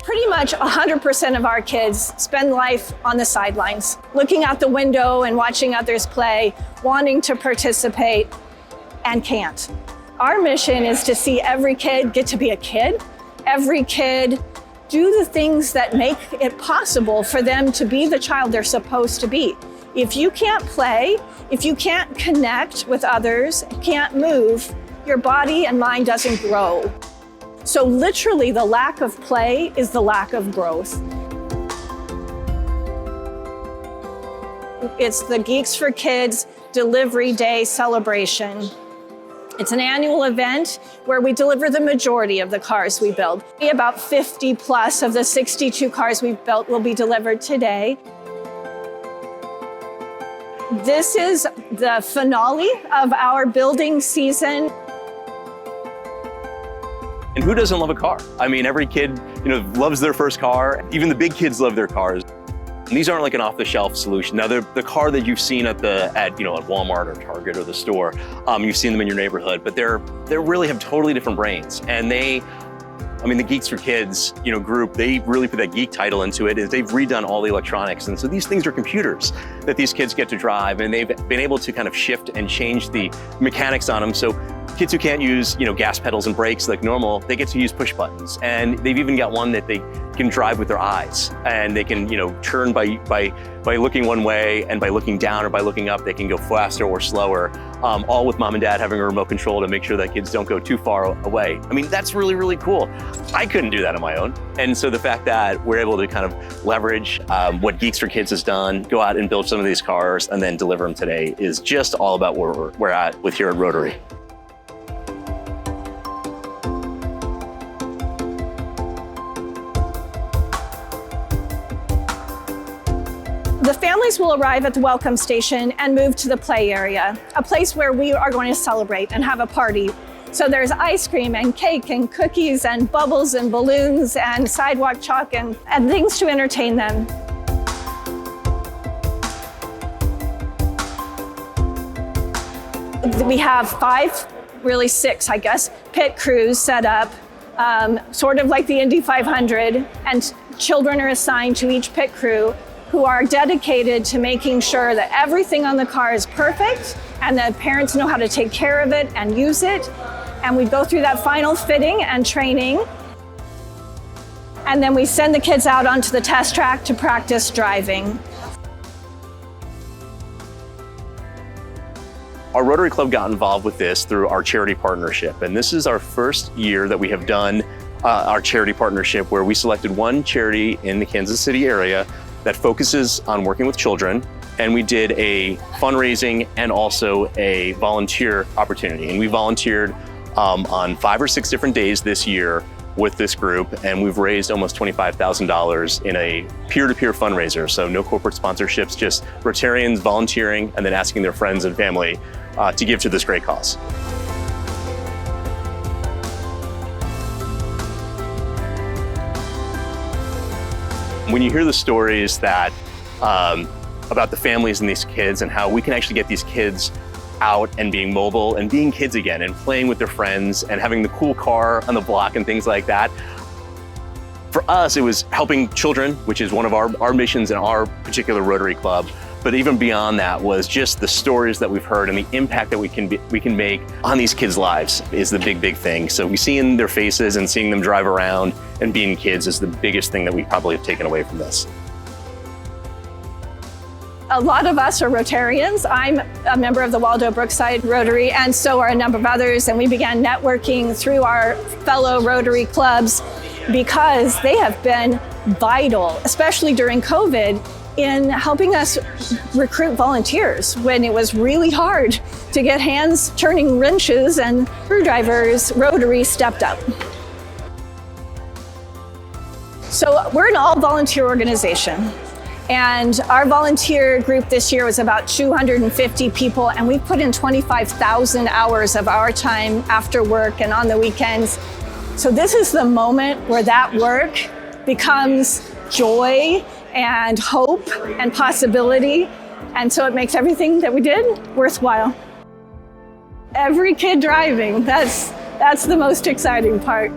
Pretty much 100% of our kids spend life on the sidelines, looking out the window and watching others play, wanting to participate, and can't. Our mission is to see every kid get to be a kid, every kid do the things that make it possible for them to be the child they're supposed to be. If you can't play, if you can't connect with others, can't move, your body and mind doesn't grow. So literally, the lack of play is the lack of growth. It's the Geeks for Kids Delivery Day celebration. It's an annual event where we deliver the majority of the cars we build. About 50 plus of the 62 cars we've built will be delivered today. This is the finale of our building season. And who doesn't love a car? I mean, every kid, loves their first car. Even the big kids love their cars. And these aren't like an off-the-shelf solution. Now, they're the car that you've seen at Walmart or Target or the store. You've seen them in your neighborhood, but they really have totally different brains. And the Geeks for Kids, group, they really put that geek title into it. Is they've redone all the electronics. And so these things are computers that these kids get to drive, and they've been able to kind of shift and change the mechanics on them. So kids who can't use, gas pedals and brakes like normal, they get to use push buttons. And they've even got one that they can drive with their eyes, and they can, turn by looking one way, and by looking down or by looking up, they can go faster or slower, all with mom and dad having a remote control to make sure that kids don't go too far away. I mean, that's really, really cool. I couldn't do that on my own. And so the fact that we're able to kind of leverage what Geeks for Kids has done, go out and build some of these cars and then deliver them today is just all about where we're at with here at Rotary. The families will arrive at the welcome station and move to the play area, a place where we are going to celebrate and have a party. So there's ice cream and cake and cookies and bubbles and balloons and sidewalk chalk and things to entertain them. We have 5, really 6, I guess, pit crews set up, sort of like the Indy 500, and children are assigned to each pit crew who are dedicated to making sure that everything on the car is perfect and that parents know how to take care of it and use it. And we go through that final fitting and training. And then we send the kids out onto the test track to practice driving. Our Rotary Club got involved with this through our charity partnership. And this is our first year that we have done our charity partnership, where we selected one charity in the Kansas City area that focuses on working with children. And we did a fundraising and also a volunteer opportunity. And we volunteered on 5 or 6 different days this year with this group. And we've raised almost $25,000 in a peer-to-peer fundraiser. So no corporate sponsorships, just Rotarians volunteering and then asking their friends and family to give to this great cause. When you hear the stories that about the families and these kids and how we can actually get these kids out and being mobile and being kids again and playing with their friends and having the cool car on the block and things like that. For us, it was helping children, which is one of our missions in our particular Rotary Club. But even beyond that was just the stories that we've heard and the impact that we can make on these kids' lives is the big thing. So we see in their faces and seeing them drive around and being kids is the biggest thing that we probably have taken away from this. A lot of us are Rotarians. I'm a member of the Waldo Brookside Rotary, and so are a number of others. And we began networking through our fellow Rotary clubs because they have been vital, especially during COVID, in helping us recruit volunteers when it was really hard to get hands turning wrenches and screwdrivers. Rotary stepped up. So we're an all-volunteer organization. And our volunteer group this year was about 250 people, and we put in 25,000 hours of our time after work and on the weekends. So this is the moment where that work becomes joy and hope and possibility. And so it makes everything that we did worthwhile. Every kid driving, that's the most exciting part.